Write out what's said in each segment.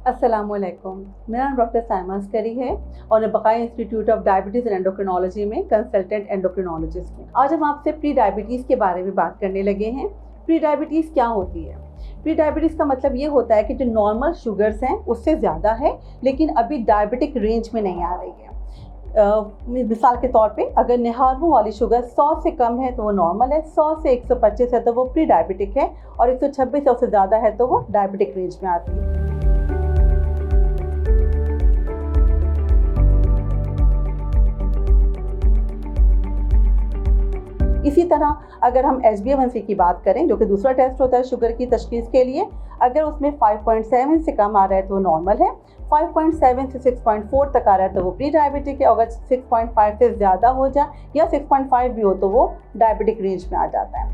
अस्सलामुअलैकुम। मेरा नाम डॉक्टर साइमा अस्करी है और मैं बकाया institute of diabetes and endocrinology में कंसल्टेंट एंडोक्रिनोलॉजिस्ट हूँ। आज हम आपसे प्री डायबिटीज़ के बारे में बात करने लगे हैं। प्री डायबिटीज़ क्या होती है? प्री डायबिटीज़ का मतलब ये होता है कि जो नॉर्मल शुगर्स हैं उससे ज़्यादा है, लेकिन अभी डायबिटिक रेंज में नहीं आ रही है। मिसाल के तौर पे अगर निहारमों वाली शुगर 100 से कम है तो वो नॉर्मल है, 100 से 125 है तो वो प्री डायबिटिक है, और 126 से ज़्यादा है तो वो डायबिटिक रेंज में आती है। इसी तरह अगर हम HbA1c की बात करें, जो कि दूसरा टेस्ट होता है शुगर की तशखीस के लिए, अगर उसमें 5.7 से कम आ रहा है तो वो नॉर्मल है, 5.7 से 6.4 तक आ रहा है तो वो प्री डायबिटिक है, अगर 6.5 से ज़्यादा हो जाए या 6.5 भी हो तो वो डायबिटिक रेंज में आ जाता है।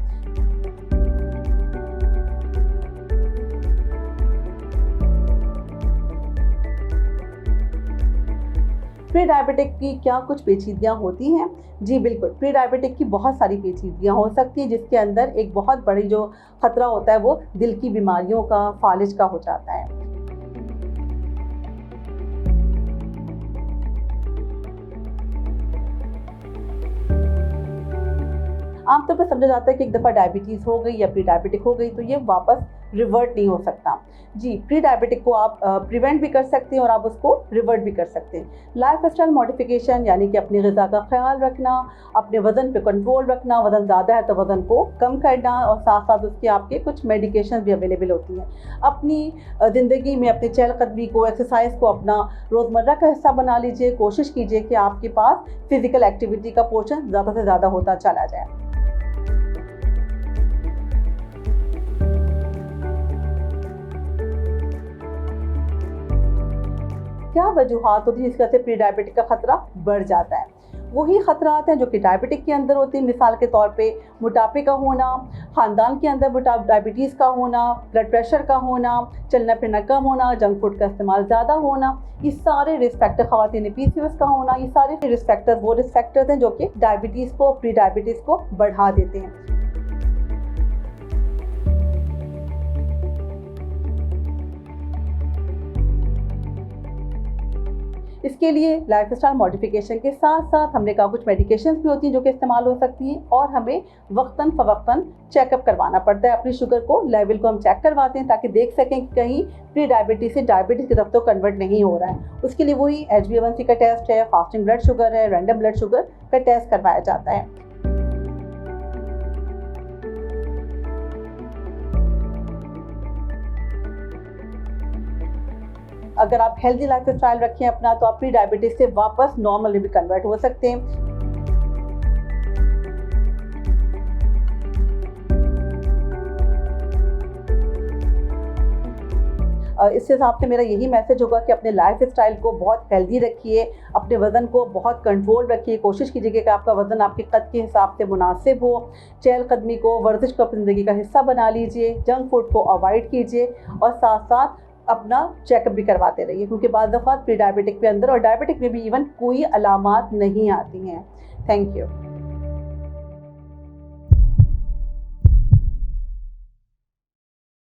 प्री डायबिटिक की क्या कुछ पेचीदगियाँ होती हैं? जी बिल्कुल, प्री डायबिटिक की बहुत सारी पेचीदगियाँ हो सकती हैं, जिसके अंदर एक बहुत बड़ी जो खतरा होता है वो दिल की बीमारियों का, फालिज का हो जाता है। आमतौर पर समझा जाता है कि एक दफ़ा डायबिटीज़ हो गई या प्री डायबिटिक हो गई तो ये वापस रिवर्ट नहीं हो सकता। जी, प्री डायबिटिक को आप प्रिवेंट भी कर सकते हैं और आप उसको रिवर्ट भी कर सकते हैं। लाइफस्टाइल मॉडिफिकेशन यानी कि अपनी ग़िज़ा का ख्याल रखना, अपने वज़न पे कंट्रोल रखना, वज़न ज़्यादा है तो वज़न को कम करना, और साथ साथ उसके आपके कुछ मेडिकेशन भी अवेलेबल होती हैं। अपनी ज़िंदगी में अपनी चहलकदमी को, एक्सरसाइज को अपना रोज़मर्रा का हिस्सा बना लीजिए। कोशिश कीजिए कि आपके पास फ़िज़िकल एक्टिविटी का पोर्शन ज़्यादा से ज़्यादा होता चला जाए। क्या वजूहात होती है जिसकी वजह से प्री डायबिटिक का खतरा बढ़ जाता है? वही खतरात हैं जो कि डायबिटिक के अंदर होती हैं। मिसाल के तौर पे मोटापे का होना, ख़ानदान के अंदर डायबिटीज़ का होना, ब्लड प्रेशर का होना, चलना फिरना कम होना, जंक फूड का इस्तेमाल ज़्यादा होना, ये सारे रिस्क फैक्टर, ख़वातीन में PCOS का होना, ये सारे रिस्क फैक्टर्स हैं जो कि डायबिटीज़ को, प्री डायबिटीज़ को बढ़ा देते हैं। इसके लिए लाइफस्टाइल मॉडिफिकेशन के साथ साथ हमने कहा कुछ मेडिकेशंस भी होती हैं जो कि इस्तेमाल हो सकती हैं, और हमें वक्तन फ़वक्तन चेकअप करवाना पड़ता है। अपनी शुगर को, लेवल को हम चेक करवाते हैं ताकि देख सकें कि कहीं प्री डायबिटीज़ से डायबिटीज़ की तरफ तो कन्वर्ट नहीं हो रहा है। उसके लिए वही HbA1c का टेस्ट है, फास्टिंग ब्लड शुगर है, रैंडम ब्लड शुगर का टेस्ट करवाया जाता है। अगर आप हेल्दी लाइफस्टाइल रखें अपना, तो आप प्री डायबिटीज़ से वापस नॉर्मल में भी कन्वर्ट हो सकते हैं। इस हिसाब से मेरा यही मैसेज होगा कि अपने लाइफस्टाइल को बहुत हेल्दी रखिए, अपने वज़न को बहुत कंट्रोल रखिए। कोशिश कीजिए कि आपका वज़न आपके कद के हिसाब से मुनासिब हो। चहलकदमी को, वर्जिश को अपनी ज़िंदगी का हिस्सा बना लीजिए। जंक फूड को अवॉइड कीजिए और साथ साथ अपना चेकअप भी करवाते रहिए, क्योंकि बाज़ दफ़ा प्री डायबिटिक के अंदर और डायबिटिक में भी इवन कोई अलामात नहीं आती हैं। Thank you.